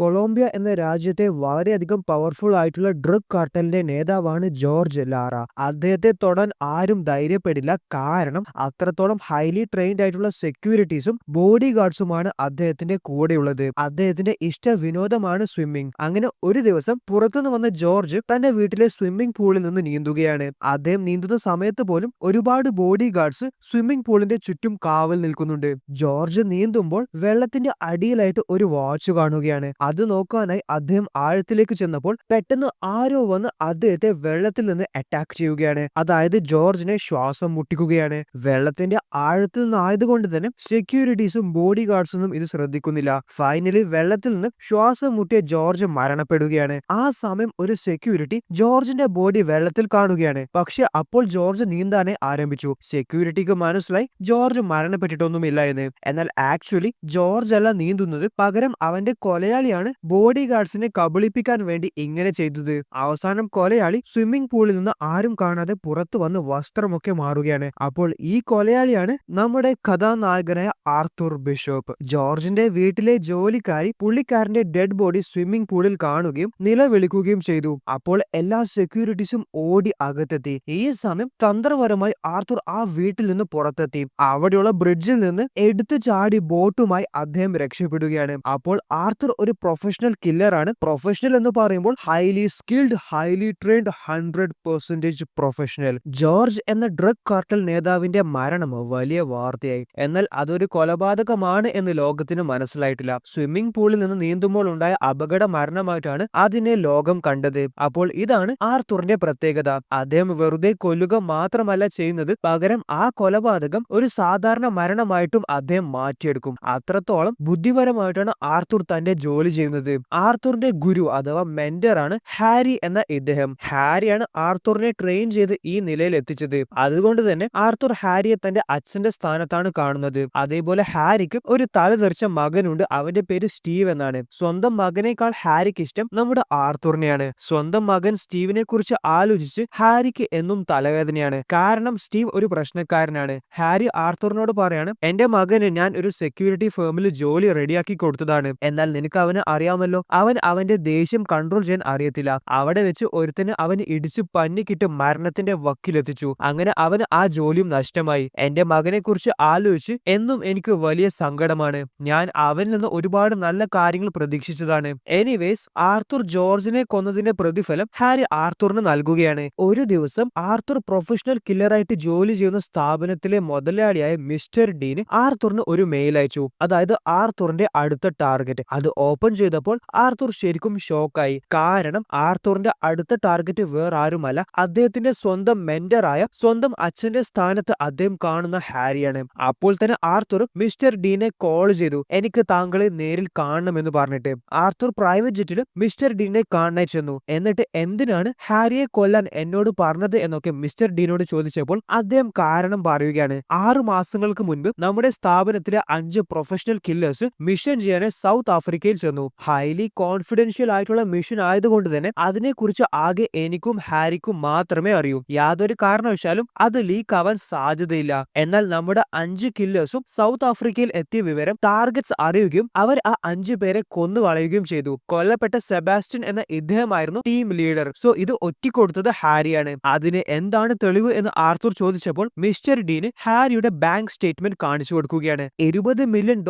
Colombia എന്ന രാജ്യത്തെ വളരെയധികം പവർഫുൾ ആയിട്ടുള്ള ഡ്രഗ് കാർട്ടലിന്റെ നേതാവാണ് ജോർജ് ലാറ. അദ്ദേഹത്തെ തൊടാൻ ആരും ധൈര്യപ്പെടില്ല. കാരണം അത്രത്തോളം ഹൈലി ട്രെയിൻഡ് ആയിട്ടുള്ള സെക്യൂരിറ്റീസും ബോഡി ഗാർഡ്സുമാണ് അദ്ദേഹത്തിന്റെ കൂടെയുള്ളത്. അദ്ദേഹത്തിന്റെ ഇഷ്ട വിനോദമാണ് സ്വിമ്മിംഗ്. അങ്ങനെ ഒരു ദിവസം പുറത്തുനിന്ന് വന്ന ജോർജ് തന്റെ വീട്ടിലെ സ്വിമ്മിംഗ് പൂളിൽ നിന്ന് നീന്തുകയാണ്. അദ്ദേഹം നീന്തുന്ന സമയത്ത് പോലും ഒരുപാട് ബോഡി ഗാർഡ്സ് സ്വിമ്മിംഗ് പൂളിന്റെ ചുറ്റും കാവൽ നിൽക്കുന്നുണ്ട്. ജോർജ് നീന്തുമ്പോൾ വെള്ളത്തിന്റെ അടിയിലായിട്ട് ഒരു വാച്ച് കാണുകയാണ്. അത് നോക്കാനായി അദ്ദേഹം ആഴത്തിലേക്ക് ചെന്നപ്പോൾ പെട്ടെന്ന് ആരോ വന്ന് അദ്ദേഹത്തെ വെള്ളത്തിൽ നിന്ന് അറ്റാക്ക് ചെയ്യുകയാണ്. അതായത് ജോർജിനെ ശ്വാസം മുട്ടിക്കുകയാണ്. വെള്ളത്തിന്റെ ആഴത്തിൽ നിന്നായതുകൊണ്ട് തന്നെ സെക്യൂരിറ്റീസും ബോഡി ഗാർഡ്സൊന്നും ഇത് ശ്രദ്ധിക്കുന്നില്ല. ഫൈനലി വെള്ളത്തിൽ നിന്ന് ശ്വാസം മുട്ടിയ ജോർജ് മരണപ്പെടുകയാണ്. ആ സമയം ഒരു സെക്യൂരിറ്റി ജോർജിന്റെ ബോഡി വെള്ളത്തിൽ കാണുകയാണ്. പക്ഷെ അപ്പോൾ ജോർജ് നീന്താനെ ആരംഭിച്ചു. സെക്യൂരിറ്റിക്ക് മനസ്സിലായി ജോർജ് മരണപ്പെട്ടിട്ടൊന്നുമില്ല എന്ന്. എന്നാൽ ആക്ച്വലി ജോർജ് അല്ല നീന്തുന്നത്, പകരം അവന്റെ കൊലയാളിയാണ് ബോഡി ഗാർഡ്സിനെ കബളിപ്പിക്കാൻ വേണ്ടി ഇങ്ങനെ ചെയ്തത്. അവസാനം കൊലയാളി സ്വിമ്മിംഗ് പൂളിൽ നിന്ന് ആരും കാണാതെ പുറത്തു വന്ന് വസ്ത്രമൊക്കെ മാറുകയാണ്. അപ്പോൾ ഈ കൊലയാളിയാണ് നമ്മുടെ കഥാനായകനായ ആർത്തൂർ ബിഷപ്പ്. ജോർജിന്റെ വീട്ടിലെ ജോലിക്കാരി പുള്ളിക്കാരന്റെ ഡെഡ് ബോഡി സ്വിമ്മിംഗ് പൂളിൽ കാണുകയും നിലവിളിക്കുകയും ചെയ്തു. അപ്പോൾ എല്ലാ സെക്യൂരിറ്റീസും ഓടി അകത്തെത്തി. ഈ സമയം തന്ത്രപരമായി ആർത്തൂർ ആ വീട്ടിൽ നിന്ന് പുറത്തെത്തി. അവിടെയുള്ള ബ്രിഡ്ജിൽ നിന്ന് എടുത്തു ചാടി ബോട്ടുമായി അദ്ദേഹം രക്ഷപ്പെടുകയാണ്. അപ്പോൾ ആർത്തൂർ ഒരു പ്രൊഫഷണൽ കില്ലറാണ്. പ്രൊഫഷണൽ എന്ന് പറയുമ്പോൾ highly skilled, highly trained, 100% professional. George എന്ന ഡ്രഗ് കാർട്ടൽ നേതാവിന്റെ മരണം വലിയ വാർത്തയായി. എന്നാൽ അതൊരു കൊലപാതകമാണ് എന്ന് ലോകത്തിന് മനസ്സിലായിട്ടില്ല. സ്വിമ്മിംഗ് പൂളിൽ നിന്ന് നീന്തുമ്പോൾ ഉണ്ടായ അപകട മരണമായിട്ടാണ് അതിനെ ലോകം കണ്ടത്. അപ്പോൾ ഇതാണ് ആർത്തൂറിന്റെ പ്രത്യേകത. അദ്ദേഹം വെറുതെ കൊല്ലുക മാത്രമല്ല ചെയ്യുന്നത്, പകരം ആ കൊലപാതകം ഒരു സാധാരണ മരണമായിട്ടും അദ്ദേഹം മാറ്റിയെടുക്കും. അത്രത്തോളം ബുദ്ധിപരമായിട്ടാണ് ആർത്തൂർ തന്റെ ജോലി ചെയ്യുന്നത്. ആർത്തൂറിന്റെ ഗുരു അഥവാ മെന്റർ ആണ് ഹാരി എന്ന ഇദ്ദേഹം. ഹാരിയാണ് ആർത്തൂറിനെ ട്രെയിൻ ചെയ്ത് ഈ നിലയിൽ എത്തിച്ചത്. അതുകൊണ്ട് തന്നെ ആർത്തൂർ ഹാരിയെ തന്റെ അച്ഛന്റെ സ്ഥാനത്താണ് കാണുന്നത്. അതേപോലെ ഹാരിക്ക് ഒരു തലതെറിച്ച മകനുണ്ട്. അവന്റെ പേര് സ്റ്റീവ് എന്നാണ്. സ്വന്തം മകനേക്കാൾ ഹാരിക്ക് ഇഷ്ടം നമ്മുടെ ആർത്തൂറിനെയാണ്. സ്വന്തം മകൻ സ്റ്റീവിനെ കുറിച്ച് ആലോചിച്ച് ഹാരിക്ക് എന്നും തലവേദനയാണ്. കാരണം സ്റ്റീവ് ഒരു പ്രശ്നക്കാരനാണ്. ഹാരി ആർത്തൂറിനോട് പറയാണ്, എന്റെ മകന് ഞാൻ ഒരു സെക്യൂരിറ്റി ഫേമിൽ ജോലി റെഡിയാക്കി കൊടുത്തതാണ്. എന്നാൽ നിനക്ക് അവന് അറിയാമല്ലോ, അവൻ അവന്റെ ദേഷ്യം കൺട്രോൾ ചെയ്യാൻ അറിയത്തില്ല. അവിടെ വെച്ച് ഒരുത്തന് അവന് ഇടിച്ചു പന്നിക്കിട്ട് മരണത്തിന്റെ വക്കിലെത്തിച്ചു. അങ്ങനെ അവന് ആ ജോലിയും നഷ്ടമായി. എന്റെ മകനെ കുറിച്ച് ആലോചിച്ച് എന്നും എനിക്ക് വലിയ സങ്കടമാണ്. ഞാൻ അവനിൽ നിന്ന് ഒരുപാട് നല്ല കാര്യങ്ങൾ പ്രതീക്ഷിച്ചതാണ്. എനിവേസ് ആർത്തൂർ ജോർജിനെ കൊന്നതിന്റെ പ്രതിഫലം ഹാരി ആർത്തൂറിന് നൽകുകയാണ്. ഒരു ദിവസം ആർത്തൂർ പ്രൊഫഷണൽ കില്ലറായിട്ട് ജോലി ചെയ്യുന്ന സ്ഥാപനത്തിലെ മുതലാളിയായ മിസ്റ്റർ ഡീന് ആർത്തൂറിന് ഒരു മെയിൽ അയച്ചു. അതായത് ആർത്തൂറിന്റെ അടുത്ത ടാർഗറ്റ്. അത് ഓപ്പൺ ചെയ്തപ്പോൾ ആർത്തൂർ ശരിക്കും ഷോക്കായി. കാരണം ആർത്തൂറിന്റെ അടുത്ത ടാർഗറ്റ് വേറെ ആരുമല്ല, അദ്ദേഹത്തിന്റെ സ്വന്തം മെന്ററായ സ്വന്തം അച്ഛന്റെ സ്ഥാനത്ത് അദ്ദേഹം കാണുന്ന ഹാരിയാണ്. അപ്പോൾ തന്നെ ആർത്തൂർ മിസ്റ്റർ ഡീനെ കോൾ ചെയ്തു. എനിക്ക് താങ്കളെ നേരിൽ കാണണമെന്ന് പറഞ്ഞിട്ട്. ആർത്തൂർ പ്രൈവറ്റ് ജെറ്റിൽ മിസ്റ്റർ ഡീനെ കാണാൻ ചെന്നു. എന്നിട്ട് എന്തിനാണ് ഹാരിയെ കൊല്ലാൻ എന്നോട് പറഞ്ഞത് എന്നൊക്കെ മിസ്റ്റർ ഡീനോട് ചോദിച്ചപ്പോൾ അദ്ദേഹം കാരണം പറയുകയാണ്. 6 മാസങ്ങൾക്ക് മുൻപ് നമ്മുടെ സ്ഥാപനത്തിലെ 5 പ്രൊഫഷണൽ കില്ലേഴ്സ് മിഷൻ ചെയ്യാൻ സൗത്ത് ആഫ്രിക്കയിൽ ചെന്നു. ഹൈലി കോൺഫിഡൻഷ്യൽ ആയിട്ടുള്ള മിഷൻ ആയതുകൊണ്ട് തന്നെ അതിനെക്കുറിച്ച് ആകെ എനിക്കും ഹാരിക്കും മാത്രമേ അറിയൂ. യാതൊരു കാരണവശാലും അത് ലീക്ക് ആവാൻ സാധ്യതയില്ല. എന്നാൽ നമ്മുടെ 5 കില്ലേഴ്സും സൗത്ത് ആഫ്രിക്കയിൽ എത്തിയ വിവരം ടാർഗറ്റ്സ് അറിയുകയും അവർ ആ 5 പേരെ കൊന്നു കളയുകയും ചെയ്തു. കൊല്ലപ്പെട്ട സെബാസ്റ്റ്യൻ എന്ന ഇദ്ദേഹമായിരുന്നു ടീം ലീഡർ. സോ ഇത് ഒറ്റിക്കൊടുത്തത് ഹാരിയാണ്. അതിന് എന്താണ് തെളിവ് എന്ന് ആർത്തൂർ ചോദിച്ചപ്പോൾ മിസ്റ്റർ ഡീന് ഹാരിയുടെ ബാങ്ക് സ്റ്റേറ്റ്മെന്റ് കാണിച്ചു കൊടുക്കുകയാണ്. $20 മില്യൺ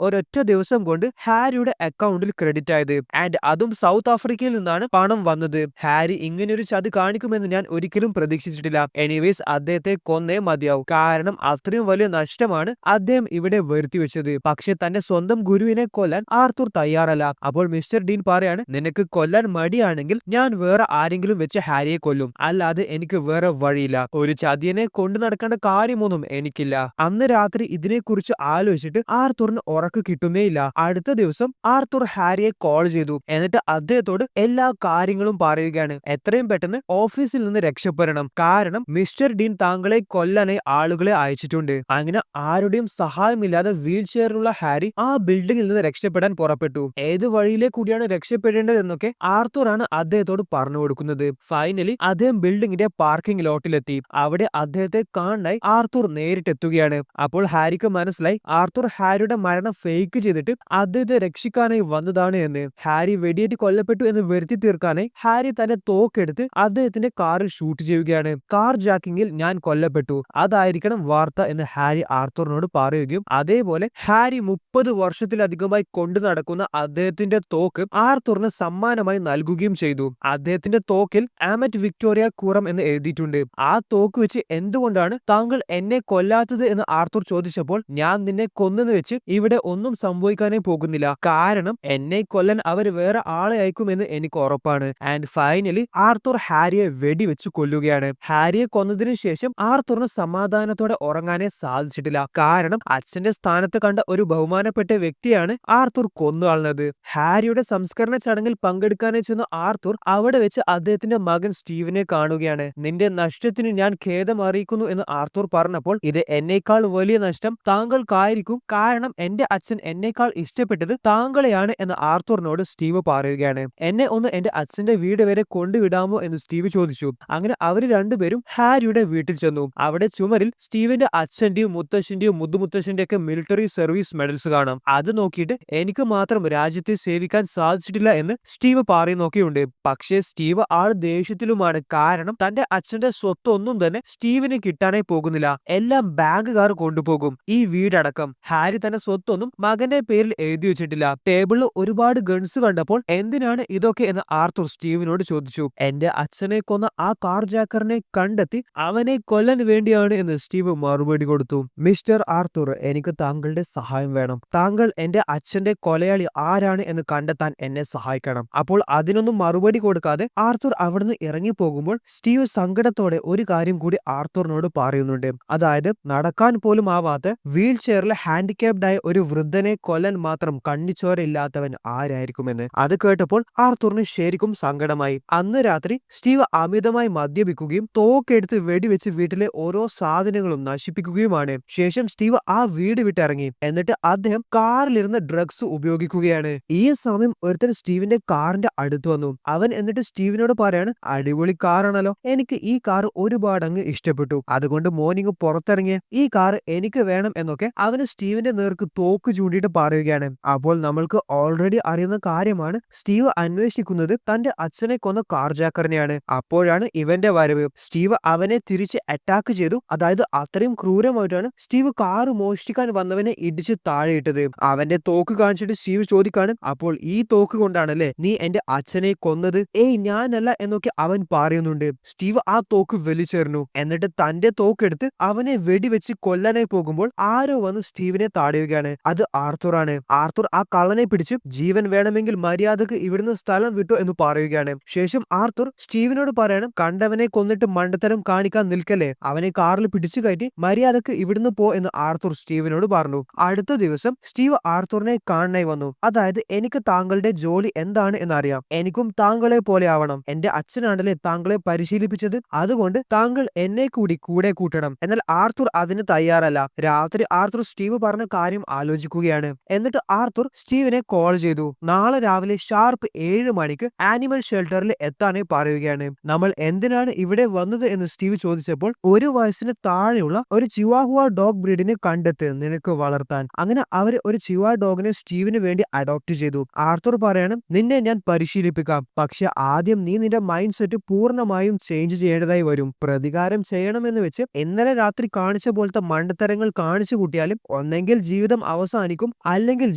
ഒരൊറ്റ ദിവസം കൊണ്ട് ഹാരിയുടെ അക്കൗണ്ടിൽ ക്രെഡിറ്റ് ആയത്. ആൻഡ് അതും സൗത്ത് ആഫ്രിക്കയിൽ നിന്നാണ് പണം വന്നത്. ഹാരി ഇങ്ങനെയൊരു ചതി കാണിക്കുമെന്ന് ഞാൻ ഒരിക്കലും പ്രതീക്ഷിച്ചിട്ടില്ല. എനിവേസ് അദ്ദേഹത്തെ കൊന്നേ മതിയാവും. കാരണം അത്രയും വലിയ നഷ്ടമാണ് അദ്ദേഹം ഇവിടെ വരുത്തി വെച്ചത്. പക്ഷെ തന്റെ സ്വന്തം ഗുരുവിനെ കൊല്ലാൻ ആർത്തൂർ തയ്യാറല്ല. അപ്പോൾ മിസ്റ്റർ ഡീൻ പറയാണ്, നിനക്ക് കൊല്ലാൻ മടിയാണെങ്കിൽ ഞാൻ വേറെ ആരെങ്കിലും വെച്ച് ഹാരിയെ കൊല്ലും, അല്ലാതെ എനിക്ക് വേറെ വഴിയില്ല. ഒരു ചതിയനെ കൊണ്ടു നടക്കേണ്ട കാര്യമൊന്നും എനിക്കില്ല. അന്ന് രാത്രി ഇതിനെക്കുറിച്ച് ആലോചിച്ചിട്ട് ആർത്തൂറിന് ഉറക്ക് കിട്ടുന്നേയില്ല. അടുത്ത ദിവസം ആർത്തൂർ ഹാരിയെ കോൾ ചെയ്തു. എന്നിട്ട് അദ്ദേഹത്തോട് എല്ലാ കാര്യങ്ങളും പറയുകയാണ്. എത്രയും പെട്ടെന്ന് ഓഫീസിൽ നിന്ന് രക്ഷപ്പെടണം. കാരണം മിസ്റ്റർ ഡീൻ താങ്കളെ കൊല്ലാനായി ആളുകളെ അയച്ചിട്ടുണ്ട്. അങ്ങനെ ആരുടെയും സഹായമില്ലാതെ വീൽ ചെയറിലുള്ള ഹാരി ആ ബിൽഡിംഗിൽ നിന്ന് രക്ഷപ്പെടാൻ പുറപ്പെട്ടു. ഏത് വഴിയിലെ കൂടിയാണ് രക്ഷപ്പെടേണ്ടതെന്നൊക്കെ ആർത്തൂർ ആണ് അദ്ദേഹത്തോട് പറഞ്ഞു കൊടുക്കുന്നത്. ഫൈനലി അദ്ദേഹം ബിൽഡിംഗിന്റെ പാർക്കിംഗ് ലോട്ടിലെത്തി. അവിടെ അദ്ദേഹത്തെ കാണാനായി ആർത്തൂർ നേരിട്ടെത്തുകയാണ്. അപ്പോൾ ഹാരിക്ക് മനസ്സിലായി ആർത്തൂർ ഹാരിയുടെ മരണം ഫേക്ക് ചെയ്തിട്ട് അദ്ദേഹത്തെ രക്ഷിക്കാനായി വന്നതാണ് എന്ന്. ഹാരി വെടിയേറ്റ് കൊല്ലപ്പെട്ടു എന്ന് വരുത്തി തീർക്കാനായി ഹാരി തന്റെ തോക്കെടുത്ത് അദ്ദേഹത്തിന്റെ കാറിൽ ഷൂട്ട് ചെയ്യുകയാണ്. കാർ ജാക്കിങ്ങിൽ ഞാൻ കൊല്ലപ്പെട്ടു, അതായിരിക്കണം വാർത്ത എന്ന് ഹാരി ആർത്തറിനോട് പറയുകയും അതേപോലെ ഹാരി 30 വർഷത്തിലധികമായി കൊണ്ടു നടക്കുന്ന അദ്ദേഹത്തിന്റെ തോക്ക് ആർത്തറിന് സമ്മാനമായി നൽകുകയും ചെയ്തു. അദ്ദേഹത്തിന്റെ തോക്കിൽ ആമറ്റ് വിക്ടോറിയ കൂറം എന്ന് എഴുതിയിട്ടുണ്ട്. ആ തോക്ക് വെച്ച് എന്തുകൊണ്ടാണ് താങ്കൾ എന്നെ കൊല്ലാത്തത് എന്ന് ആർത്തർ ചോദിച്ചപ്പോൾ ഞാൻ നിന്നെ കൊന്നെന്ന് വെച്ച് ഇവിടെ ഒന്നും സംഭവിക്കാനേ പോകുന്നില്ല, കാരണം എന്നെ കൊല്ലാൻ അവർ വേറെ ആളെ അയക്കുമെന്ന് എനിക്ക് ഉറപ്പാണ്. ആൻഡ് ഫൈനലി ആർത്തർ ഹാരിയെ വെടിവെച്ച് കൊല്ലുകയാണ്. ഹാരിയെ കൊന്നതിനു ശേഷം ആർത്തറിന് സമാധാനത്തോടെ ഉറങ്ങാനേ സാധിച്ചിട്ടില്ല, കാരണം അച്ഛന്റെ സ്ഥാനത്ത് കണ്ട ഒരു ബഹുമാനപ്പെട്ട വ്യക്തിയാണ് ആർത്തർ കൊന്നുകളഞ്ഞത്. ഹാരിയുടെ സംസ്കരണ ചടങ്ങിൽ പങ്കെടുക്കാനായി ചെന്ന ആർത്തർ അവിടെ വെച്ച് അദ്ദേഹത്തിന്റെ മകൻ സ്റ്റീവിനെ കാണുകയാണ്. നിന്റെ നഷ്ടത്തിന് ഞാൻ ഖേദം അറിയിക്കുന്നു എന്ന് ആർത്തർ പറഞ്ഞപ്പോൾ ഇത് എന്നേക്കാൾ വലിയ നഷ്ടം താങ്കൾക്കായിരിക്കും, കാരണം എന്റെ അച്ഛൻ എന്നേക്കാൾ ഇഷ്ടപ്പെട്ടത് താങ്കളെയാണ് എന്ന് ആർത്തറിനോട് സ്റ്റീവ് പറയുകയാണ്. എന്നെ ഒന്ന് എന്റെ അച്ഛന്റെ വീട് വരെ കൊണ്ടുവിടാമോ എന്ന് സ്റ്റീവ് ചോദിച്ചു. അങ്ങനെ അവര് രണ്ടുപേരും ഹാരിയുടെ വീട്ടിൽ ചെന്നു. അവിടെ ചുമരിൽ സ്റ്റീവിന്റെ അച്ഛന്റെയും മുത്തശ്ശന്റെയും മുതുമുത്തശ്ശന്റെ ഒക്കെ മിലിറ്ററി സർവീസ് മെഡൽസ് കാണാം. അത് നോക്കിയിട്ട് എനിക്ക് മാത്രം രാജ്യത്തെ സേവിക്കാൻ സാധിച്ചിട്ടില്ല എന്ന് സ്റ്റീവ് പറയുന്നൊക്കെയുണ്ട്. പക്ഷേ സ്റ്റീവ് ആൾ ദേഷ്യത്തിലുമാണ്, കാരണം തന്റെ അച്ഛന്റെ സ്വത്തൊന്നും തന്നെ സ്റ്റീവിന് കിട്ടാനായി പോകുന്നില്ല, എല്ലാം ബാങ്കുകാർ കൊണ്ടുപോകും, ഈ വീടടക്കം. ഹാരി തന്റെ സ്വത്തൊന്നും മകന്റെ പേരിൽ എഴുതി വെച്ചിട്ടില്ല. ടേബിളിൽ ഒരുപാട് ഗൺസ് കണ്ടപ്പോൾ എന്തിനാണ് ഇതൊക്കെ എന്ന് ആർത്തർ സ്റ്റീവിനോട് ചോദിച്ചു. എന്റെ അച്ഛനെ കൊന്ന ആ കാർ ജാക്കറിനെ കണ്ടെത്തി അവനെ കൊല്ലാൻ വേണ്ടിയാണ് എന്ന് സ്റ്റീവ് മറുപടി കൊടുത്തു. മിസ്റ്റർ ആർത്തർ, എനിക്ക് താങ്കളുടെ സഹായം വേണം. താങ്കൾ എന്റെ അച്ഛന്റെ കൊലയാളി ആരാണ് എന്ന് കണ്ടെത്താൻ എന്നെ സഹായിക്കണം. അപ്പോൾ അതിനൊന്നും മറുപടി കൊടുക്കാതെ ആർത്തർ അവിടുന്ന് ഇറങ്ങി പോകുമ്പോൾ സ്റ്റീവ് സങ്കടത്തോടെ ഒരു കാര്യം കൂടി ആർത്തറിനോട് പറയുന്നുണ്ട്. അതായത് നടക്കാൻ പോലും ആവാത്ത വീൽ ചെയറിൽ ഹാൻഡിക്യാപ്ഡ് ആയ ഒരു വൃദ്ധനെ കൊല്ലാൻ മാത്രം കണ്ണിച്ചോരയില്ലാത്തവൻ ആരായിരിക്കുമെന്ന്. അത് കേട്ടപ്പോൾ ആർത്തറിന് ശരിക്കും സങ്കടമായി. അന്ന് രാത്രി സ്റ്റീവ് അമിതമായി മദ്യപിക്കുകയും തോക്കെടുത്ത് വെടിവെച്ച് വീട്ടിലെ ഓരോ സാധനങ്ങളും നശിപ്പിക്കുകയുമാണ്. ശേഷം സ്റ്റീവ് ആ വീട് വിട്ടിറങ്ങി. എന്നിട്ട് അദ്ദേഹം കാറിലിരുന്ന് ഡ്രഗ്സ് ഉപയോഗിക്കുകയാണ്. ഈ സമയം ഒരുത്തൻ സ്റ്റീവിന്റെ കാറിന്റെ അടുത്ത് വന്നു. അവൻ എന്നിട്ട് സ്റ്റീവിനോട് പറയാണ്, അടിപൊളി കാറാണല്ലോ, എനിക്ക് ഈ കാർ ഒരുപാട് അങ്ങ് ഇഷ്ടപ്പെട്ടു, അതുകൊണ്ട് മോർണിംഗ് പുറത്തിറങ്ങിയ ഈ കാർ എനിക്ക് വേണം എന്നൊക്കെ അവന് സ്റ്റീവിന്റെ നേർക്ക് തോക്ക് ചൂണ്ടിയിട്ട് പറയുകയാണ്. അപ്പോൾ നമ്മൾക്ക് ഓൾറെഡി അറിയുന്ന കാര്യമാണ്, സ്റ്റീവ് അന്വേഷിക്കുന്നത് തന്റെ അച്ഛനെ കൊന്ന കാർ ജാക്കറിനെയാണ്. അപ്പോഴാണ് ഇവന്റെ വരവ്. സ്റ്റീവ് അവനെ തിരിച്ച് അറ്റാക്ക് ചെയ്തു. അതായത് അത്രയും ക്രൂരമായിട്ടാണ് സ്റ്റീവ് കാർ മോഷ്ടിക്കാൻ വന്നവനെ ഇടിച്ച് താഴെയിട്ടത്. അവന്റെ തോക്ക് കാണിച്ചിട്ട് സ്റ്റീവ് ചോദിക്കാണ്, അപ്പോൾ ഈ തോക്ക് കൊണ്ടാണല്ലേ നീ എന്റെ അച്ഛനെ കൊന്നത്? ഏയ് ഞാനല്ല എന്നൊക്കെ അവൻ പറയുന്നുണ്ട്. സ്റ്റീവ് ആ തോക്ക് വലിച്ചെറിഞ്ഞു. എന്നിട്ട് തന്റെ തോക്കെടുത്ത് അവനെ വെടിവെച്ച് കൊല്ലാനായി പോകുമ്പോൾ ആരോ വന്ന് സ്റ്റീവിനെ തടയുകയാണ്. അത് ആർത്തറാണ്. ആർത്തർ ആ കള്ളനെ പിടിച്ച് ജീവൻ വേണമെങ്കിൽ മര്യാദക്ക് ഇവിടുന്ന് സ്ഥലം വിട്ടു എന്ന് പറയുകയാണ്. ശേഷം ആർത്തർ സ്റ്റീവിനോട് പറയണം, കണ്ടവനെ കൊന്നിട്ട് മണ്ടത്തരം കാണിക്കാൻ നിൽക്കല്ലേ, അവനെ കാറിൽ പിടിച്ചു കയറ്റി മര്യാദക്ക് ഇവിടുന്ന് പോ എന്ന് ആർത്തർ സ്റ്റീവിനോട് പറഞ്ഞു. അടുത്ത ദിവസം സ്റ്റീവ് ആർത്തറിനെ കാണാനായി വന്നു. അതായത് എനിക്ക് താങ്കളുടെ ജോലി എന്താണ് എന്നറിയാം, എനിക്കും താങ്കളെ പോലെ ആവണം, എന്റെ അച്ഛനാണല്ലേ താങ്കളെ പരിശീലിപ്പിച്ചത്, അതുകൊണ്ട് താങ്കൾ എന്നെ കൂടി കൂടെ കൂട്ടണം. എന്നാൽ ആർത്തർ അതിന് തയ്യാറല്ല. രാത്രി ആർത്തർ സ്റ്റീവ് പറഞ്ഞ കാര്യം ആലോചിക്കുകയാണ്. എന്നിട്ട് ആർത്തർ സ്റ്റീവിനെ കോൾ ചെയ്തു. നാളെ രാവിലെ ഷാർപ്പ് 7 മണിക്ക് ആനിമൽ ഷെൽട്ടറിൽ എത്താനായി പറയുകയാണ്. നമ്മൾ എന്തിനാണ് ഇവിടെ വന്നത് എന്ന് സ്റ്റീവ് ചോദിച്ചപ്പോൾ 1 വയസ്സിന് താഴെയുള്ള ഒരു ചിവാഹുവ ഡോഗ് ബ്രീഡിനെ കണ്ടെത്ത് നിനക്ക് വളർത്താൻ. അങ്ങനെ അവര് ഒരു ചിവാ ഡോഗിനെ സ്റ്റീവിന് വേണ്ടി അഡോപ്റ്റ് ചെയ്തു. ആർത്തർ പറയണം, നിന്നെ ഞാൻ പരിശീലിപ്പിക്കാം, പക്ഷെ ആദ്യം നീ നിന്റെ മൈൻഡ് സെറ്റ് പൂർണ്ണമായും ചേഞ്ച് ചെയ്യേണ്ടതായി വരും. പ്രതികാരം ചെയ്യണമെന്ന് വെച്ച് ഇന്നലെ രാത്രി കാണിച്ച പോലത്തെ മണ്ടത്തരങ്ങൾ കാണിച്ചു കൂട്ടിയാലും ഒന്നെങ്കിൽ ജീവിതം അവസാനിക്കും, അല്ലെങ്കിൽ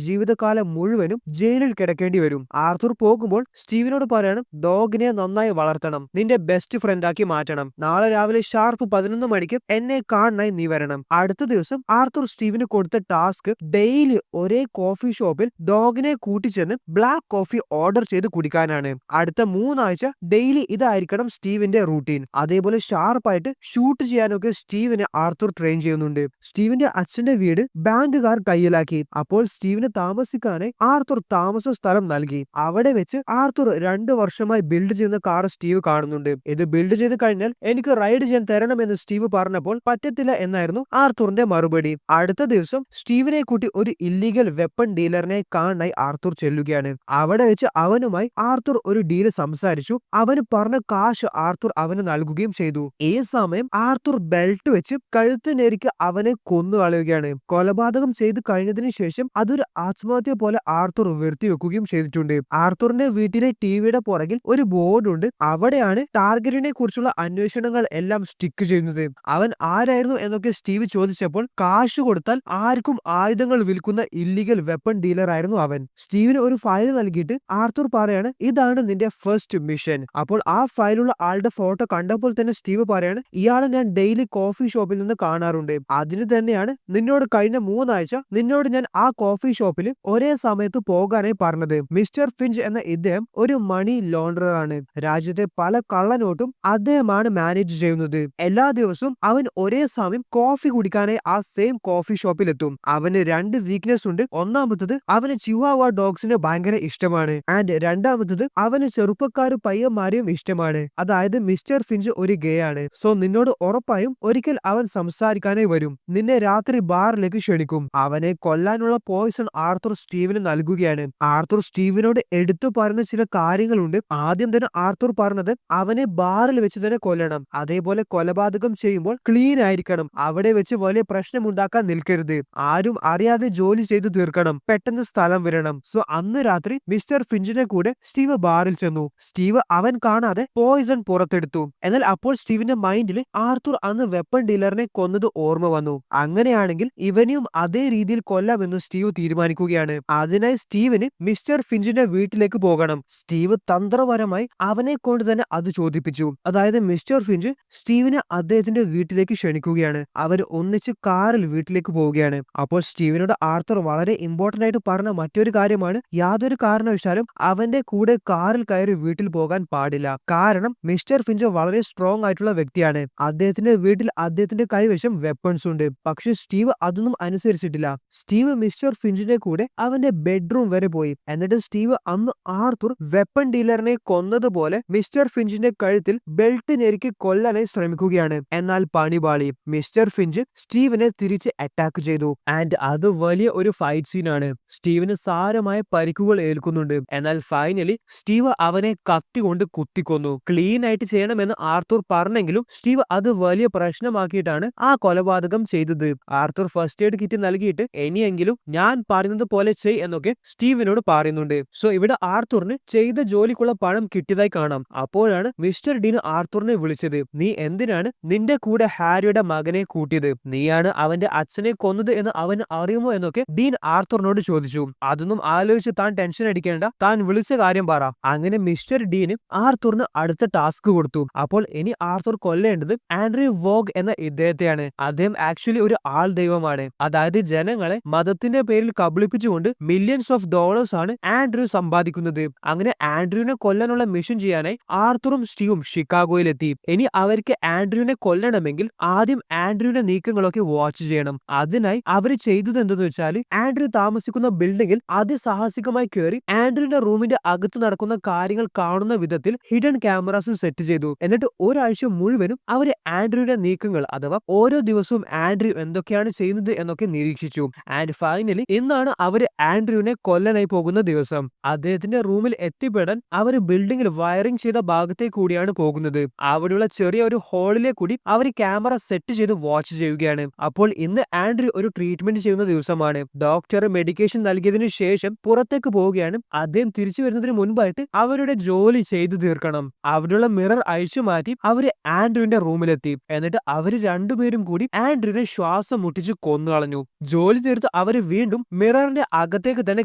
ജീവിതകാലം മുഴുവനും ജയിലിൽ കിടക്കേണ്ടി വരും. ആർത്തർ പോകുമ്പോൾ സ്റ്റീവിനോട് പറയണം, ഡോഗിനെ നന്നായി വളർത്തണം, നിന്റെ ബെസ്റ്റ് ഫ്രണ്ട് ആക്കി മാറ്റണം, നാളെ രാവിലെ ഷാർപ്പ് 11 മണിക്ക് എന്നെ കാണാനായി നീ വരണം. അടുത്ത ദിവസം ആർത്തർ സ്റ്റീവിന് കൊടുത്ത ടാസ്ക് ഡെയിലി ഒരേ കോഫി ഷോപ്പിൽ ഡോഗിനെ കൂട്ടിച്ചെന്ന് ബ്ലാക്ക് കോഫി ഓർഡർ ചെയ്ത് കുടിക്കാനാണ്. അടുത്ത 3 ആഴ്ച ഡെയിലി ഇതായിരിക്കണം സ്റ്റീവിന്റെ റൂട്ടീൻ. അതേപോലെ ഷാർപ്പായിട്ട് ഷൂട്ട് ചെയ്യാനൊക്കെ സ്റ്റീവിനെ ആർത്തർ ട്രെയിൻ ചെയ്യുന്നുണ്ട്. സ്റ്റീവിന്റെ അച്ഛന്റെ വീട് ബാങ്കുകാർ കയ്യിലാക്കി. അപ്പോൾ സ്റ്റീവിന് താമസിക്കാനായി ആർത്തർ താമസ സ്ഥലം നൽകി. അവിടെ വെച്ച് ആർത്തർ 2 വർഷമായി ബിൽഡ് ചെയ്യുന്ന കാർ സ്റ്റീവ് കാണുന്നുണ്ട്. ഇത് ബിൽഡ് ചെയ്ത് കഴിഞ്ഞാൽ എനിക്ക് റൈഡ് ചെയ്യാൻ തരണമെന്ന് സ്റ്റീവ് പറഞ്ഞപ്പോൾ പറ്റത്തില്ല എന്നായിരുന്നു ആർത്തറിന്റെ മറുപടി. അടുത്ത ദിവസം സ്റ്റീവിനെ കൂട്ടി ഒരു ഇല്ലീഗൽ വെപ്പൺ ഡീലറിനെ കാണാനായി ആർത്തർ ചെല്ലുകയാണ്. അവിടെ വെച്ച് അവനുമായി ആർത്തർ ഒരു ഡീല് സംസാരിച്ചു. അവന് പറഞ്ഞ കാശ് ആർത്തർ അവന് നൽകുകയും ചെയ്തു. ഈ സമയം ആർത്തർ ബെൽറ്റ് വെച്ച് കഴുത്തിനേരിക്ക് അവനെ കൊന്നു കളയുകയാണ്. കൊലപാതകം ചെയ്തു കഴിഞ്ഞതിന് ശേഷം അതൊരു ആത്മഹത്യ രണ്ടാമത്തെ പോലെ ആർത്തർ വരുത്തി വെക്കുകയും ചെയ്തിട്ടുണ്ട്. ആർത്തറിന്റെ വീട്ടിലെ ടിവിയുടെ പുറകിൽ ഒരു ബോർഡ് ഉണ്ട്. അവിടെയാണ് ടാർഗറ്റിനെ കുറിച്ചുള്ള അന്വേഷണങ്ങൾ എല്ലാം സ്റ്റിക്ക് ചെയ്യുന്നത്. അവൻ ആരായിരുന്നു എന്നൊക്കെ സ്റ്റീവ് ചോദിച്ചപ്പോൾ കാശ് കൊടുത്താൽ ആർക്കും ആയുധങ്ങൾ വിൽക്കുന്ന ഇല്ലീഗൽ വെപ്പൺ ഡീലർ ആയിരുന്നു അവൻ. സ്റ്റീവിന് ഒരു ഫയൽ നൽകിയിട്ട് ആർത്തർ പറയാണ്, ഇതാണ് നിന്റെ ഫസ്റ്റ് മിഷൻ. അപ്പോൾ ആ ഫയലുള്ള ആളുടെ ഫോട്ടോ കണ്ടപ്പോൾ തന്നെ സ്റ്റീവ് പറയാണ്, ഇയാളെ ഞാൻ ഡെയിലി കോഫി ഷോപ്പിൽ നിന്ന് കാണാറുണ്ട്. അതിന് തന്നെയാണ് നിന്നോട് കഴിഞ്ഞ 3 ആഴ്ച നിന്നോട് ഞാൻ ആ കോഫി ഷോപ്പിൽ ഒരേ സമയത്ത് പോകാനായി പറഞ്ഞത്. മിസ്റ്റർ ഫിഞ്ച് എന്ന ഇദ്ദേഹം ഒരു മണി ലോണ്ടറർ ആണ്. രാജ്യത്തെ പല കള്ളനോട്ടും അദ്ദേഹമാണ് മാനേജ് ചെയ്യുന്നത്. എല്ലാ ദിവസവും അവൻ ഒരേ സമയം കോഫി കുടിക്കാനായി ആ സെയിം കോഫി ഷോപ്പിൽ എത്തും. അവന് 2 വീക്ക്നെസ് ഉണ്ട്. ഒന്നാമത്തത് അവന് ചിവാവ ഡോഗ്സിനെ ഭയങ്കര ഇഷ്ടമാണ്. ആൻഡ് രണ്ടാമത്തത് അവന് ചെറുപ്പക്കാരും പയ്യന്മാരെയും ഇഷ്ടമാണ്. അതായത് മിസ്റ്റർ ഫിഞ്ച് ഒരു ഗേ ആണ്. സോ നിന്നോട് ഉറപ്പായും ഒരിക്കൽ അവൻ സംസാരിക്കാനായി വരും. നിന്നെ രാത്രി ബാറിലേക്ക് ക്ഷണിക്കും. അവനെ കൊല്ലാനുള്ള പോയിസൺ ആർത്തർ സ്റ്റീവിന് നൽകുകയാണ്. ആർത്തർ സ്റ്റീവിനോട് എടുത്തു പറയുന്ന ചില കാര്യങ്ങളുണ്ട്. ആദ്യം തന്നെ ആർത്തർ പറഞ്ഞത് അവനെ ബാറിൽ വെച്ച് തന്നെ കൊല്ലണം. അതേപോലെ കൊലപാതകം ചെയ്യുമ്പോൾ ക്ലീൻ ആയിരിക്കണം. അവിടെ വെച്ച് വലിയ പ്രശ്നമുണ്ടാക്കാൻ നിൽക്കരുത്. ആരും അറിയാതെ ജോലി ചെയ്തു തീർക്കണം. പെട്ടെന്ന് സ്ഥലം വിടണം. സോ അന്ന് രാത്രി മിസ്റ്റർ ഫിഞ്ചിനെ കൂടെ സ്റ്റീവ് ബാറിൽ ചെന്നു. സ്റ്റീവ് അവൻ കാണാതെ പോയിസൺ പുറത്തെടുത്തു. എന്നാൽ അപ്പോൾ സ്റ്റീവിന്റെ മൈൻഡിൽ ആർത്തർ അന്ന് വെപ്പൺ ഡീലറിനെ കൊന്നത് ഓർമ്മ വന്നു. അങ്ങനെയാണെങ്കിൽ ഇവനെയും അതേ രീതിയിൽ കൊല്ലാമെന്ന് സ്റ്റീവ് തീരുമാനിക്കുകയാണ്. അതിനായി സ്റ്റീവിന് മിസ്റ്റർ ഫിഞ്ചിന്റെ വീട്ടിലേക്ക് പോകണം. സ്റ്റീവ് തന്ത്രപരമായി അവനെ കൊണ്ട് തന്നെ അത് ചോദിപ്പിച്ചു. അതായത് മിസ്റ്റർ ഫിഞ്ച് സ്റ്റീവിനെ അദ്ദേഹത്തിന്റെ വീട്ടിലേക്ക് ക്ഷണിക്കുകയാണ്. അവർ ഒന്നിച്ച് കാറിൽ വീട്ടിലേക്ക് പോവുകയാണ്. അപ്പോൾ സ്റ്റീവിനോട് ആർത്തർ വളരെ ഇമ്പോർട്ടന്റ് ആയിട്ട് പറഞ്ഞ മറ്റൊരു കാര്യമാണ്, യാതൊരു കാരണവശാലും അവന്റെ കൂടെ കാറിൽ കയറി വീട്ടിൽ പോകാൻ പാടില്ല. കാരണം മിസ്റ്റർ ഫിഞ്ച് വളരെ സ്ട്രോങ് ആയിട്ടുള്ള വ്യക്തിയാണ്. അദ്ദേഹത്തിന്റെ വീട്ടിൽ അദ്ദേഹത്തിന്റെ കൈവശം വെപ്പൺസ് ഉണ്ട്. പക്ഷെ സ്റ്റീവ് അതൊന്നും അനുസരിച്ചിട്ടില്ല. സ്റ്റീവ് മിസ്റ്റർ ഫിഞ്ചിന്റെ കൂടെ അവന്റെ ബെഡ്റൂം വരെ പോയി. എന്നിട്ട് സ്റ്റീവ് അന്ന് ആർത്തർ വെപ്പൺ ഡീലറിനെ കൊന്നതുപോലെ മിസ്റ്റർ ഫിഞ്ചിന്റെ കഴുത്തിൽ ബെൽറ്റ് ഞെരുക്കി കൊല്ലാനായി ശ്രമിക്കുകയാണ്. എന്നാൽ പണിപാളി. മിസ്റ്റർ ഫിഞ്ച് സ്റ്റീവിനെ തിരിച്ച് അറ്റാക്ക് ചെയ്തു. ആൻഡ് അത് വലിയ ഒരു ഫൈറ്റ് സീനാണ്. സ്റ്റീവിന് സാരമായ പരിക്കുകൾ ഏൽക്കുന്നുണ്ട്. എന്നാൽ ഫൈനലി സ്റ്റീവ് അവനെ കത്തി കൊണ്ട് കുത്തിക്കൊന്നു. ക്ലീൻ ആയിട്ട് ചെയ്യണമെന്ന് ആർത്തർ പറഞ്ഞെങ്കിലും സ്റ്റീവ് അത് വലിയ പ്രശ്നമാക്കിയിട്ടാണ് ആ കൊലപാതകം ചെയ്തത്. ആർത്തർ ഫസ്റ്റ് എയ്ഡ് കിറ്റ് നൽകിയിട്ട് ഇനിയെങ്കിലും ഞാൻ പറയുന്നത് പോലെ ചെയ് എന്നൊക്കെ സ്റ്റീവിനോട് പറയുന്നുണ്ട്. സോ ഇവിടെ ആർത്തറിന് ചെയ്ത ജോലിക്കുള്ള പണം കിട്ടിയതായി കാണാം. അപ്പോഴാണ് മിസ്റ്റർ ഡീൻ ആർത്തറിനെ വിളിച്ചത്. നീ എന്തിനാണ് നിന്റെ കൂടെ ഹാരിയുടെ മകനെ കൂട്ടിയത്? നീയാണ് അവന്റെ അച്ഛനെ കൊന്നത് എന്ന് അവന് അറിയുമോ എന്നൊക്കെ ഡീൻ ആർത്തറിനോട് ചോദിച്ചു. അതൊന്നും ആലോചിച്ച് താൻ ടെൻഷൻ അടിക്കേണ്ട, താൻ വിളിച്ച കാര്യം പറ. അങ്ങനെ മിസ്റ്റർ ഡീന് ആർത്തറിന് അടുത്ത ടാസ്ക് കൊടുത്തു. അപ്പോൾ ഇനി ആർത്തർ കൊല്ലേണ്ടത് ആൻഡ്രൂ വോഗ് എന്ന ഇദ്ദേഹത്തെയാണ്. അദ്ദേഹം ആക്ച്വലി ഒരു ആൾ ദൈവമാണ്. അതായത് ജനങ്ങളെ മതത്തിന്റെ പേരിൽ കബളിപ്പിച്ചുകൊണ്ട് മില്യൺസ് ഓഫ് ഡോളേഴ്സ് ആണ് ആൻഡ്രൂ സമ്പാദിക്കുന്നത്. അങ്ങനെ ആൻഡ്രൂവിനെ കൊല്ലാനുള്ള മിഷൻ ചെയ്യാനായി ആർത്തറും സ്റ്റീവും ഷിക്കാഗോയിലെത്തി. ഇനി അവർക്ക് ആൻഡ്രൂവിനെ കൊല്ലണമെങ്കിൽ ആദ്യം ആൻഡ്രൂവിന്റെ നീക്കങ്ങളൊക്കെ വാച്ച് ചെയ്യണം. അതിനായി അവർ ചെയ്തത് എന്തെന്ന് വെച്ചാൽ ആൻഡ്രൂ താമസിക്കുന്ന ബിൽഡിംഗിൽ അതിസാഹസികമായി കയറി ആൻഡ്രൂവിന്റെ റൂമിന്റെ അകത്ത് നടക്കുന്ന കാര്യങ്ങൾ കാണുന്ന വിധത്തിൽ ഹിഡൻ ക്യാമറാസ് സെറ്റ് ചെയ്തു. എന്നിട്ട് ഒരാഴ്ച മുഴുവനും അവര് ആൻഡ്രൂവിന്റെ നീക്കങ്ങൾ അഥവാ ഓരോ ദിവസവും ആൻഡ്രൂ എന്തൊക്കെയാണ് ചെയ്യുന്നത് എന്നൊക്കെ നിരീക്ഷിച്ചു. ആൻഡ് ഫൈനലി ഇന്നാണ് അവര് ആൻഡ്രൂവിനെ കൊല്ലാനായി പോകുന്ന ദിവസം. അദ്ദേഹത്തിന്റെ റൂമിൽ എത്തിപ്പെടാൻ അവര് ബിൽഡിംഗിൽ വയറിംഗ് ചെയ്ത ഭാഗത്തെ കൂടിയാണ് പോകുന്നത്. അവിടെയുള്ള ചെറിയ ഒരു ഹോളിലെ കൂടി അവർ ക്യാമറ സെറ്റ് ചെയ്ത് വാച്ച് ചെയ്യുകയാണ്. അപ്പോൾ ഇന്ന് ആൻഡ്രൂ ഒരു ട്രീറ്റ്മെന്റ് ചെയ്യുന്ന ദിവസമാണ്. ഡോക്ടർ മെഡിക്കേഷൻ നൽകിയതിനു ശേഷം പുറത്തേക്ക് പോവുകയാണ്. അദ്ദേഹം തിരിച്ചു വരുന്നതിന് മുൻപായിട്ട് അവരുടെ ജോലി ചെയ്തു തീർക്കണം. അവിടെയുള്ള മിറർ അഴിച്ചു മാറ്റി അവര് ആൻഡ്രൂവിന്റെ റൂമിലെത്തി. എന്നിട്ട് അവര് രണ്ടുപേരും കൂടി ആൻഡ്രൂവിനെ ശ്വാസം മുട്ടിച്ച് കൊന്നു കളഞ്ഞു. ജോലി തീർത്ത് അവര് വീണ്ടും മിററിന്റെ അകത്തേക്ക് തന്നെ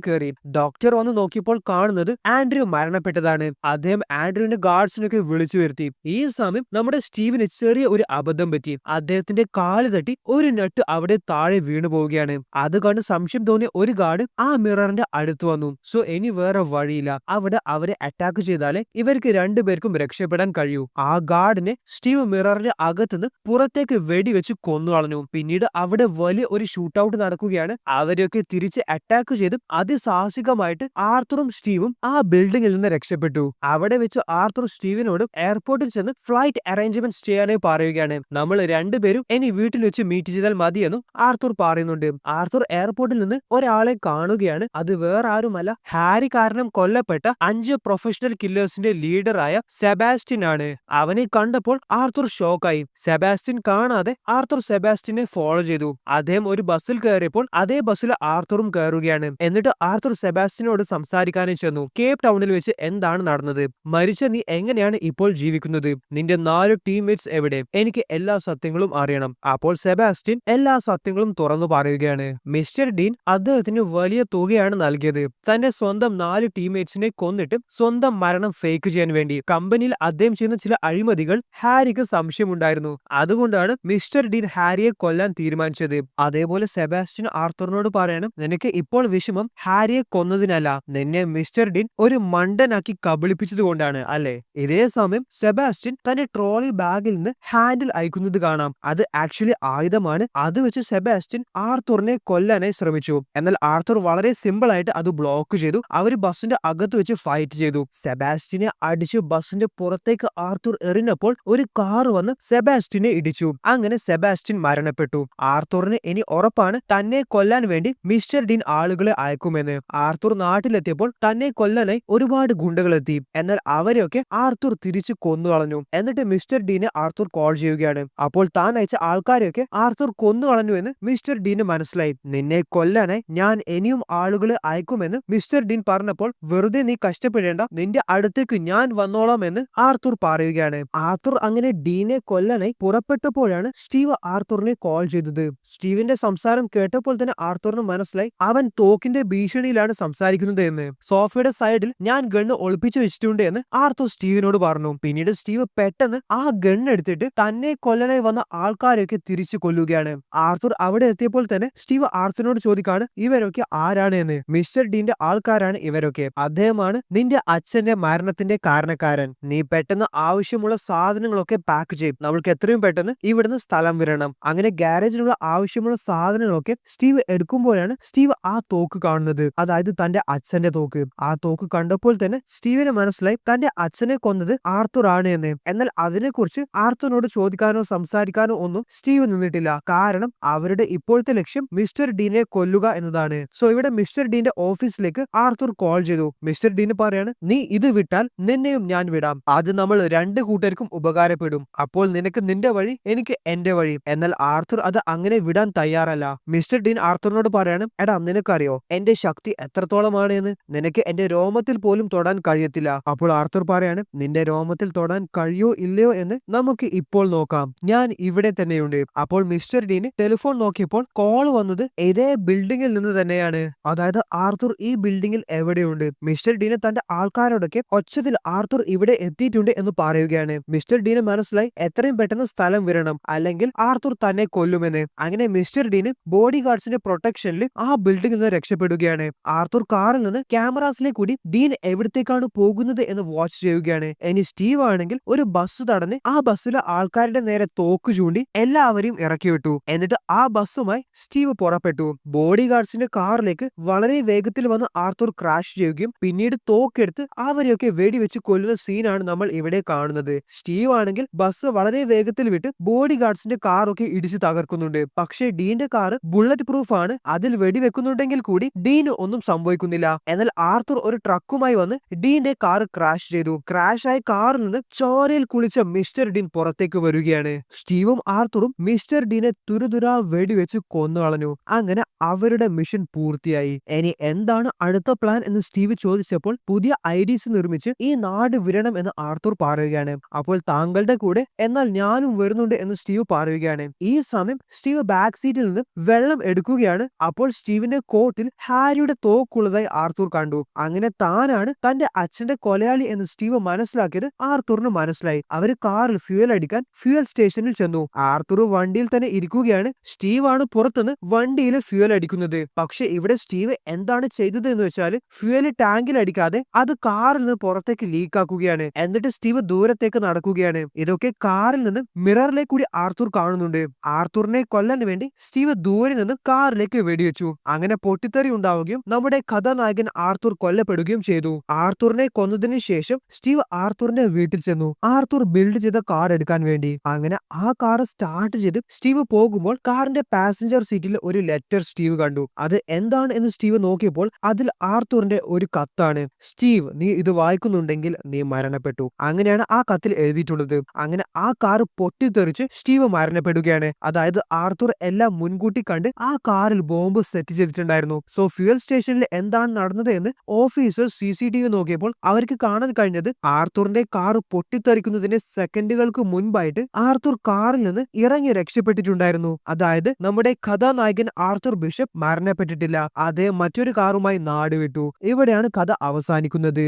കയറി. ഡോക്ടർ വന്ന് നോക്കിയപ്പോൾ കാണുന്നത് ആൻഡ്രൂ മരണപ്പെട്ടതാണ്. അദ്ദേഹം ആൻഡ്രൂവിന്റെ ഗാർഡ്സിനൊക്കെ വിളിച്ചു വരുത്തി. ഈ സമയം നമ്മുടെ സ്റ്റീവിന് ചെറിയ ഒരു അബദ്ധം പറ്റി. അദ്ദേഹത്തിന്റെ കാല് തട്ടി ഒരു നട്ട് അവിടെ താഴെ വീണു പോവുകയാണ്. അത് കണ്ട് സംശയം തോന്നിയ ഒരു ഗാർഡ് ആ മിററിന്റെ അടുത്ത് വന്നു. സോ ഇനി വേറെ വഴിയില്ല, അവിടെ അവരെ അറ്റാക്ക് ചെയ്താലേ ഇവർക്ക് രണ്ടുപേർക്കും രക്ഷപ്പെടാൻ കഴിയൂ. ആ ഗാർഡിനെ സ്റ്റീവ് മിററിന്റെ അകത്തുനിന്ന് പുറത്തേക്ക് വെടിവെച്ച് കൊന്നു കളഞ്ഞു. പിന്നീട് അവിടെ വലിയ ഒരു ഷൂട്ട് ഔട്ട് നടക്കുകയാണ്. അവരെയൊക്കെ തിരിച്ച് അറ്റാക്ക് ചെയ്ത് അതിസാഹസികമായിട്ട് ആർത്തറും സ്റ്റീവും ആ ബിൽഡിംഗിൽ നിന്ന് രക്ഷപ്പെട്ടു. അവിടെ വെച്ച് ആർത്തർ സ്റ്റീവിനോട് എയർപോർട്ടിൽ ചെന്ന് ഫ്ലൈറ്റ് അറേഞ്ച്മെന്റ്സ് ചെയ്യാനായി പറയുകയാണ്. നമ്മൾ രണ്ടുപേരും ഇനി വീട്ടിൽ വെച്ച് മീറ്റ് ചെയ്താൽ മതിയെന്നും ആർത്തർ പറയുന്നുണ്ട്. ആർത്തർ എയർപോർട്ടിൽ നിന്ന് ഒരാളെ കാണുകയാണ്. അത് വേറെ ആരുമല്ല, ഹാരി കാരണം കൊല്ലപ്പെട്ട 5 പ്രൊഫഷണൽ കില്ലേഴ്സിന്റെ ലീഡറായ സെബാസ്റ്റ്യൻ ആണ്. അവനെ കണ്ടപ്പോൾ ആർത്തർ ഷോക്കായി. സെബാസ്റ്റ്യൻ കാണാതെ ആർത്തർ സെബാസ്റ്റ്യനെ ഫോളോ ചെയ്തു. അദ്ദേഹം ഒരു ബസ്സിൽ കയറിയപ്പോൾ അതേ ബസ്സിൽ ആർത്തറും കയറുകയാണ്. വിളിക്കുകയാണ്. എന്നിട്ട് ആർത്തർ സെബാസ്റ്റ്യനോട് സംസാരിക്കാനും ചെന്നു. കേപ്പ് ടൗണിൽ വെച്ച് എന്താണ് നടന്നത്? മരിച്ച നീ എങ്ങനെയാണ് ഇപ്പോൾ ജീവിക്കുന്നത്? നിന്റെ 4 ടീംമേറ്റ്സ് എവിടെ? എനിക്ക് എല്ലാ സത്യങ്ങളും അറിയണം. അപ്പോൾ സെബാസ്റ്റ്യൻ എല്ലാ സത്യങ്ങളും തുറന്നു പറയുകയാണ്. മിസ്റ്റർ ഡീൻ അദ്ദേഹത്തിന് വലിയ തുകയാണ് നൽകിയത്. തന്റെ സ്വന്തം 4 ടീംമേറ്റ്സിനെ കൊന്നിട്ട് സ്വന്തം മരണം ഫേക്ക് ചെയ്യാൻ വേണ്ടി. കമ്പനിയിൽ അദ്ദേഹം ചെയ്യുന്ന ചില അഴിമതികൾ ഹാരിക്ക് സംശയമുണ്ടായിരുന്നു. അതുകൊണ്ടാണ് മിസ്റ്റർ ഡീൻ ഹാരിയെ കൊല്ലാൻ തീരുമാനിച്ചത്. അതേപോലെ സെബാസ്റ്റ്യൻ ആർത്തറിനോട് പറയണം, നിനക്ക് ഇപ്പോൾ വിഷമം ഹാരിയെ കൊന്നതിനല്ല, നിന്നെ മിസ്റ്റർ ഡീൻ ഒരു മണ്ടനാക്കി കബളിപ്പിച്ചത് കൊണ്ടാണ് അല്ലെ? ഇതേ സമയം സെബാസ്റ്റ്യൻ തന്റെ ട്രോളി ബാഗിൽ നിന്ന് ഹാൻഡിൽ അയക്കുന്നത് കാണാം. അത് ആക്ച്വലി ആയുധമാണ്. അത് വെച്ച് സെബാസ്റ്റ്യൻ ആർത്തറിനെ കൊല്ലാനായി ശ്രമിച്ചു. എന്നാൽ ആർത്തർ വളരെ സിമ്പിൾ ആയിട്ട് അത് ബ്ലോക്ക് ചെയ്തു. അവർ ബസിന്റെ അകത്ത് വെച്ച് ഫൈറ്റ് ചെയ്തു. സെബാസ്റ്റ്യനെ അടിച്ച് ബസിന്റെ പുറത്തേക്ക് ആർത്തർ എറിഞ്ഞപ്പോൾ ഒരു കാർ വന്ന് സെബാസ്റ്റ്യനെ ഇടിച്ചു. അങ്ങനെ സെബാസ്റ്റ്യൻ മരണപ്പെട്ടു. ആർത്തറിന് ഇനി ഉറപ്പാണ് തന്നെ കൊല്ലാൻ വേണ്ടി മിസ്റ്റർ ഡീൻ ആളുകളെ അയക്കുമെന്ന്. ആർത്തർ നാട്ടിലെത്തിയപ്പോൾ തന്നെ കൊല്ലാനായി ഒരുപാട് ഗുണ്ടകളെത്തി. എന്നാൽ അവരെയൊക്കെ ആർത്തർ തിരിച്ചു കൊന്നുകളഞ്ഞു. എന്നിട്ട് മിസ്റ്റർ ഡീനെ ആർത്തർ കോൾ ചെയ്യുകയാണ്. അപ്പോൾ താൻ അയച്ച ആൾക്കാരെയൊക്കെ ആർത്തർ കൊന്നുകളഞ്ഞു എന്ന് മിസ്റ്റർ ഡീന് മനസ്സിലായി. നിന്നെ കൊല്ലാനായി ഞാൻ ഇനിയും ആളുകളെ അയക്കുമെന്ന് മിസ്റ്റർ ഡീൻ പറഞ്ഞപ്പോൾ, വെറുതെ നീ കഷ്ടപ്പെടേണ്ട, നിന്റെ അടുത്തേക്ക് ഞാൻ വന്നോളാം എന്ന് ആർത്തർ പറയുകയാണ്. ആർത്തർ അങ്ങനെ ഡീനെ കൊല്ലാനായി പുറപ്പെട്ടപ്പോഴാണ് സ്റ്റീവ് ആർത്തറിനെ കോൾ ചെയ്തത്. സ്റ്റീവിന്റെ സംസാരം കേട്ടപ്പോൾ തന്നെ ആർത്തറിന് മനസ്സിലായി അവൻ തോക്കിന്റെ ഭീഷണിയിലാണ് സംസാരിക്കുന്നത് എന്ന്. സോഫയുടെ സൈഡിൽ ഞാൻ ഗണ്ണ് ഒളിപ്പിച്ചു വെച്ചിട്ടുണ്ട് എന്ന് ആർത്തർ സ്റ്റീവിനോട് പറഞ്ഞു. പിന്നീട് സ്റ്റീവ് പെട്ടെന്ന് ആ ഗണ്ണ് എടുത്തിട്ട് തന്നെ കൊല്ലാനായി വന്ന ആൾക്കാരെയൊക്കെ തിരിച്ചു കൊല്ലുകയാണ്. ആർത്തർ അവിടെ എത്തിയപ്പോൾ തന്നെ സ്റ്റീവ് ആർത്തറിനോട് ചോദിക്കാണ്, ഇവരൊക്കെ ആരാണ് എന്ന്. മിസ്റ്റർ ഡീന്റെ ആൾക്കാരാണ് ഇവരൊക്കെ. അദ്ദേഹമാണ് നിന്റെ അച്ഛന്റെ മരണത്തിന്റെ കാരണക്കാരൻ. നീ പെട്ടെന്ന് ആവശ്യമുള്ള സാധനങ്ങളൊക്കെ പാക്ക് ചെയ്യും. നമ്മൾക്ക് എത്രയും പെട്ടെന്ന് ഇവിടുന്ന് സ്ഥലം വിടണം. അങ്ങനെ ഗാരേജിലുള്ള ആവശ്യമുള്ള സാധനങ്ങളൊക്കെ സ്റ്റീവ് എടുക്കുമ്പോഴാണ് സ്റ്റീവ് ആ തോക്ക് കാണുന്നത്. അതായത് തന്റെ അച്ഛന്റെ തോക്ക്. ആ തോക്ക് കണ്ടപ്പോൾ തന്നെ സ്റ്റീവിന് മനസ്സിലായി തന്റെ അച്ഛനെ കൊന്നത് ആർത്തർ ആണ് എന്ന്. എന്നാൽ അതിനെക്കുറിച്ച് ആർത്തറിനോട് ചോദിക്കാനോ സംസാരിക്കാനോ ഒന്നും സ്റ്റീവ് നിന്നിട്ടില്ല. കാരണം അവരുടെ ഇപ്പോഴത്തെ ലക്ഷ്യം മിസ്റ്റർ ഡീനെ കൊല്ലുക എന്നതാണ്. സോ ഇവിടെ മിസ്റ്റർ ഡീന്റെ ഓഫീസിലേക്ക് ആർത്തർ കോൾ ചെയ്തു. മിസ്റ്റർ ഡീന് പറയാണ്, നീ ഇത് വിട്ടാൽ നിന്നെയും ഞാൻ വിടാം. അത് നമ്മൾ 2 കൂട്ടർക്കും ഉപകാരപ്പെടും. അപ്പോൾ നിനക്ക് നിന്റെ വഴി, എനിക്ക് എന്റെ വഴി. എന്നാൽ ആർത്തർ അത് അങ്ങനെ വിടാൻ തയ്യാറല്ല. മിസ്റ്റർ ഡീൻ ആർത്തറിനോട് പറയാണ്, എടാ നിനക്കറിയോ എന്റെ ശക്തി എത്രത്തോളമാണ് എന്ന്? നിനക്ക് എന്റെ രോമത്തിൽ പോലും തൊടാൻ കഴിയത്തില്ല. അപ്പോൾ ആർത്തർ പറയാണ്, നിന്റെ രോമത്തിൽ തൊടാൻ കഴിയോ ഇല്ലയോ എന്ന് നമുക്ക് ഇപ്പോൾ നോക്കാം. ഞാൻ ഇവിടെ തന്നെയുണ്ട്. അപ്പോൾ മിസ്റ്റർ ഡീന് ടെലിഫോൺ നോക്കിയപ്പോൾ കോൾ വന്നത് ഇതേ ബിൽഡിംഗിൽ നിന്ന് തന്നെയാണ്. അതായത് ആർത്തർ ഈ ബിൽഡിംഗിൽ എവിടെയുണ്ട്. മിസ്റ്റർ ഡീന് തന്റെ ആൾക്കാരോടൊക്കെ ഒച്ചത്തിൽ ആർത്തർ ഇവിടെ എത്തിയിട്ടുണ്ട് എന്ന് പറയുകയാണ്. മിസ്റ്റർ ഡീന് മനസ്സിലായി എത്രയും പെട്ടെന്ന് സ്ഥലം വിടണം, അല്ലെങ്കിൽ ആർത്തർ തന്നെ കൊല്ലുമെന്ന്. അങ്ങനെ മിസ്റ്റർ ഡീന് ബോഡി ഗാർഡ്സിന്റെ പ്രൊട്ടക്ഷനിൽ ആ ബിൽഡിംഗിൽ നിന്ന് രക്ഷപ്പെടുകയാണ്. ആർത്തർ കാറിൽ നിന്ന് ക്യാമറാസിലെ കൂടി ഡീൻ എവിടത്തേക്കാണ് പോകുന്നത് എന്ന് വാച്ച് ചെയ്യുകയാണ്. ഇനി സ്റ്റീവ് ആണെങ്കിൽ ഒരു ബസ് തടഞ്ഞ് ആ ബസ്സിലെ ആൾക്കാരുടെ നേരെ തോക്ക് ചൂണ്ടി എല്ലാവരെയും ഇറക്കി വിട്ടു. എന്നിട്ട് ആ ബസ്സുമായി സ്റ്റീവ് പുറപ്പെട്ടു. ബോഡി ഗാർഡ്സിന്റെ കാറിലേക്ക് വളരെ വേഗത്തിൽ വന്ന് ആർത്തർ ക്രാഷ് ചെയ്യുകയും പിന്നീട് തോക്കെടുത്ത് അവരെയൊക്കെ വെടിവെച്ച് കൊല്ലുന്ന സീനാണ് നമ്മൾ ഇവിടെ കാണുന്നത്. സ്റ്റീവ് ആണെങ്കിൽ ബസ് വളരെ വേഗത്തിൽ വിട്ട് ബോഡി ഗാർഡ്സിന്റെ കാറൊക്കെ ഇടിച്ച് തകർക്കുന്നുണ്ട്. പക്ഷേ ഡീന്റെ കാർ ബുള്ളറ്റ് പ്രൂഫ് ആണ്. അതിൽ വെടിവെക്കുന്നുണ്ടെങ്കിൽ കൂടി ഡീന് ഒന്നും സംഭവിക്കുന്നില്ല. എന്നാൽ ആർത്തർ ഒരു ട്രക്കുമായി വന്ന് ഡീന്റെ കാർ ക്രാഷ് ചെയ്തു. ക്രാഷ് ആയ കാറിൽ നിന്ന് ചോരയിൽ കുളിച്ച മിസ്റ്റർ ഡീൻ പുറത്തേക്ക് വരികയാണ്. സ്റ്റീവും ആർത്തറും മിസ്റ്റർ ഡീനെ തുരുതുരാ വെടിവെച്ച് കൊന്നുകളഞ്ഞു. അങ്ങനെ അവരുടെ മിഷൻ പൂർത്തിയായി. ഇനി എന്താണ് അടുത്ത പ്ലാൻ എന്ന് സ്റ്റീവ് ചോദിച്ചപ്പോൾ, പുതിയ ഐഡീസ് നിർമ്മിച്ച് ഈ നാട് വിടണം എന്ന് ആർത്തർ പറയുകയാണ്. അപ്പോൾ താങ്കളുടെ കൂടെ എന്നാൽ ഞാനും വരുന്നുണ്ട് എന്ന് സ്റ്റീവ് പറയുകയാണ്. ഈ സമയം സ്റ്റീവ് ബാക്ക് സീറ്റിൽ നിന്ന് വെള്ളം എടുക്കുകയാണ്. അപ്പോൾ സ്റ്റീവിന്റെ കോട്ടിൽ ഹാരിയുടെ തോക്കുള്ളതായി ആർത്തർ കണ്ടു. അങ്ങനെ താനാണ് തന്റെ അച്ഛന്റെ കൊലയാളി എന്ന് സ്റ്റീവ് മനസ്സിലാക്കിയത് ആർത്തറിന് മനസ്സിലായി. അവര് കാറിൽ ഫ്യൂൽ അടിക്കാൻ ഫ്യൂൽ സ്റ്റേഷനിൽ ചെന്നു. ആർത്തർ വണ്ടിയിൽ തന്നെ ഇരിക്കുകയാണ്. സ്റ്റീവ് ആണ് പുറത്തുനിന്ന് വണ്ടിയിൽ ഫ്യൂൽ അടിക്കുന്നത്. പക്ഷെ ഇവിടെ സ്റ്റീവ് എന്താണ് ചെയ്തത് എന്ന് വെച്ചാൽ ഫ്യൂൽ ടാങ്കിൽ അടിക്കാതെ അത് കാറിൽ നിന്ന് പുറത്തേക്ക് ലീക്ക് ആക്കുകയാണ്. എന്നിട്ട് സ്റ്റീവ് ദൂരത്തേക്ക് നടക്കുകയാണ്. ഇതൊക്കെ കാറിൽ നിന്ന് മിററിലേക്ക് കൂടി ആർത്തർ കാണുന്നുണ്ട്. ആർത്തറിനെ കൊല്ലാൻ വേണ്ടി സ്റ്റീവ് ദൂരെ നിന്ന് കാറിലേക്ക് വെടിവെച്ചു. അങ്ങനെ പൊട്ടിത്തെറി ഉണ്ടാവുകയും നമ്മുടെ കഥാനായകൻ ആർത്തർ കൊല്ലപ്പെടുകയും ചെയ്തു. ആർത്തറിനെ കൊന്നതിന് ശേഷം സ്റ്റീവ് ആർത്തറിന്റെ വീട്ടിൽ ചെന്നു. ആർത്തർ ബിൽഡ് ചെയ്ത കാർ എടുക്കാൻ വേണ്ടി. അങ്ങനെ ആ കാർ സ്റ്റാർട്ട് ചെയ്ത് സ്റ്റീവ് പോകുമ്പോൾ കാറിന്റെ പാസഞ്ചർ സീറ്റിൽ ഒരു ലെറ്റർ സ്റ്റീവ് കണ്ടു. അത് എന്താണ് എന്ന് സ്റ്റീവ് നോക്കിയപ്പോൾ അതിൽ ആർത്തറിന്റെ ഒരു കത്താണ്. സ്റ്റീവ്, നീ ഇത് വായിക്കുന്നുണ്ടെങ്കിൽ നീ മരണപ്പെട്ടു. അങ്ങനെയാണ് ആ കത്തിൽ എഴുതിയിട്ടുള്ളത്. അങ്ങനെ ആ കാർ പൊട്ടിത്തെറിച്ച് സ്റ്റീവ് മരണപ്പെടുകയാണ്. അതായത് ആർത്തർ എല്ലാം മുൻകൂട്ടി കണ്ട് ആ കാറിൽ ബോംബ് സെറ്റ് ചെയ്തിട്ടുണ്ടായിരുന്നു. ഉണ്ടായിരുന്നു. സോ ഫ്യൂൽ സ്റ്റേഷനിൽ എന്താണ് നടന്നത് എന്ന് ഓഫീസർ CCTV നോക്കിയപ്പോൾ അവർക്ക് കാണാൻ കഴിഞ്ഞത് ആർത്തറിന്റെ കാർ പൊട്ടിത്തെറിക്കുന്നതിന് സെക്കൻഡുകൾക്ക് മുൻപായിട്ട് ആർത്തർ കാറിൽ നിന്ന് ഇറങ്ങി രക്ഷപ്പെട്ടിട്ടുണ്ടായിരുന്നു. അതായത് നമ്മുടെ കഥാനായകൻ ആർത്തർ ബിഷപ്പ് മരണപ്പെട്ടിട്ടില്ല. അദ്ദേഹം മറ്റൊരു കാറുമായി നാട് വിട്ടു. ഇവിടെയാണ് കഥ അവസാനിക്കുന്നത്.